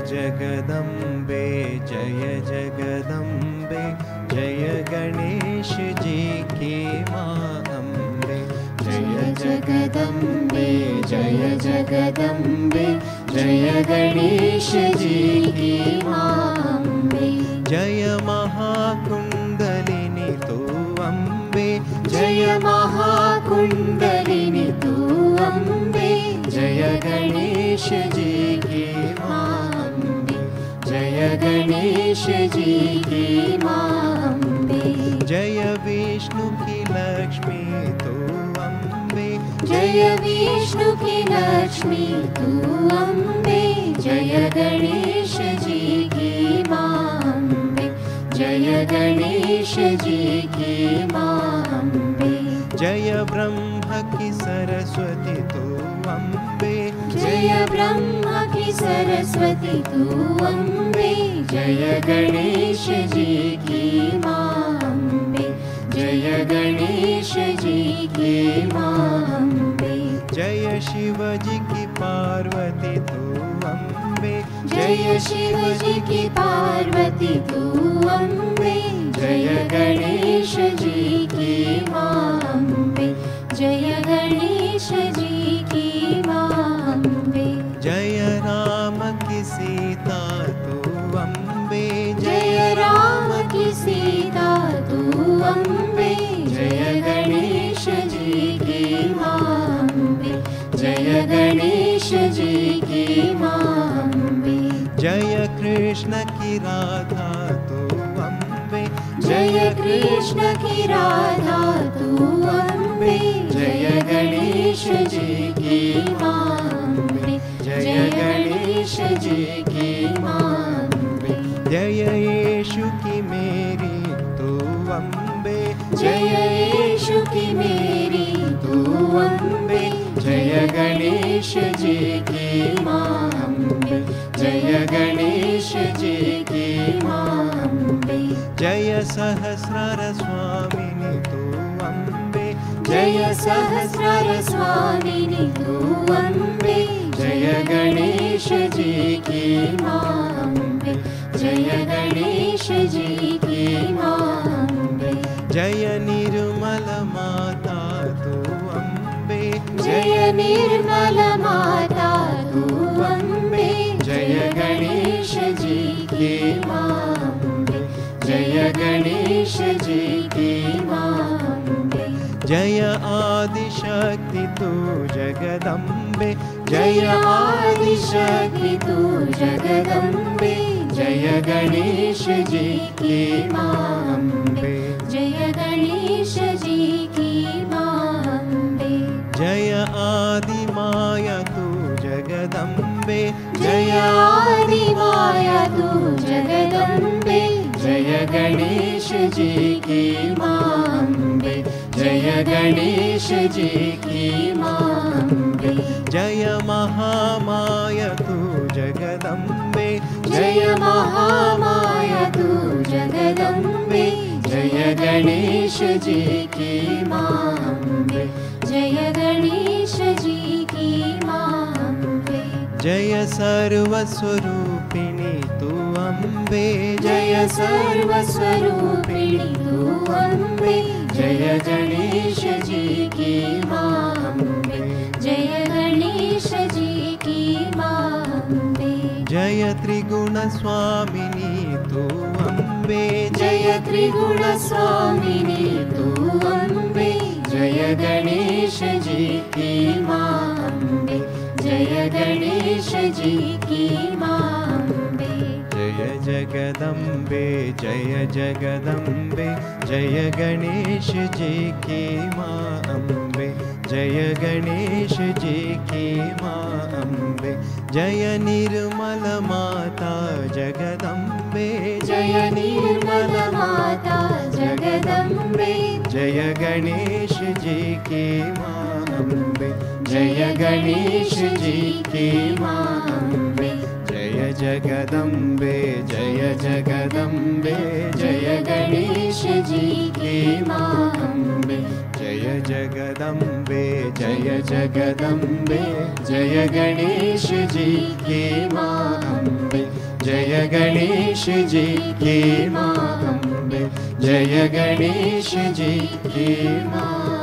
जगदम्बे जय जगदम्बे जय गणेश जी की माँ अम्बे। जय जगदम्बे जय जगदम्बे जय गणेश जी की माँ अम्बे। जय महाकुंडलिनी तू अम्बे जय महाकुंडलिनी तू अम्बे। जय गणेश जी की माँ अम्बे जय गणेश जी की माँ अम्बे। जय विष्णु की लक्ष्मी तू अम्बे जय विष्णु की लक्ष्मी तू अम्बे। जय गणेश जी की माँ अम्बे जय गणेश जी की माँ अम्बे। जय ब्रह्म की सरस्वती तू अम्बे जय ब्रह्म की सरस्वती तू अम्बे। जय गणेश जी की माँ अम्बे जय गणेश जी की माँ अम्बे। जय शिव जी की पार्वती तू अम्बे जय शिव जी की पार्वती तू अम्बे। जय गणेश जी की माँ अम्बे जय गणेश जी की माँ अम्बे। जय राम की सीता तू अम्बे जय राम की सीता तू अम्बे। जय गणेश जी की माँ अम्बे जय गणेश जी की माँ अम्बे। जय कृष्ण की राधा तू अम्बे जय कृष्ण की राधा तू अम्बे। जय गणेश जी की माँ अम्बे जय गणेश जी की माँ अम्बे। जय यीशु की मेरी तू अम्बे जय यीशु की मेरी तू अम्बे। जय गणेश जी की माँ अम्बे जय गणेश जी की माँ अम्बे। जय सहस्रार स्वामिनी तू अम्बे जय सहस्रार स्वामिनी तू अम्बे। जय गणेश जी की माँ अम्बे जय गणेश जी की माँ अम्बे। जय निर्मल माता तू अम्बे जय निर्मल माता तू अम्बे। जय गणेश जी की माँ अम्बे जय गणेश जी की माँ अम्बे। जय आदिशक्ति तू जगदम्बे जय आदिशक्ति तू जगदम्बे। जय गणेश जी की माँ अम्बे जय गणेश जी की माँ अम्बे। जय आदि माया तू जगदम्बे जय आदि माया तू जगदम्बे। जय गणेश जी की माँ अम्बे जय गणेश जी की माँ अम्बे। जय महामाया तू जगदम्बे जय महामाया तू जगदम्बे। जय गणेश जी की माँ अम्बे जय गणेश जी की माँ अम्बे। जय सर्वस्वरूपिणी तू अम्बे जय सर्वस्वरूपिणी तू अम्बे। जय गणेश जी की माँ अम्बे जय गणेश जी की माँ अम्बे। जय त्रिगुण स्वामिनी तू अम्बे जय त्रिगुण स्वामिनी तू अम्बे। जय गणेश जी की माँ अम्बे जय गणेश जी की माँ अम्बे। जय जगदम्बे जय जगदम्बे जय गणेश जी की माँ अम्बे जय गणेश जी की माँ अम्बे। जय निर्मल माता जगदम्बे जय निर्मल माता जगदम्बे। जय गणेश जी की माँ अम्बे जय गणेश जी की माँ अम्बे। जय जगदम्बे जय जगदम्बे जय गणेश जी की माँ अम्बे जय जगदम्बे जय जगदम्बे जय गणेश जी की माँ अम्बे। गणेश जी की माँ अम्बे, जय गणेश जी की माँ।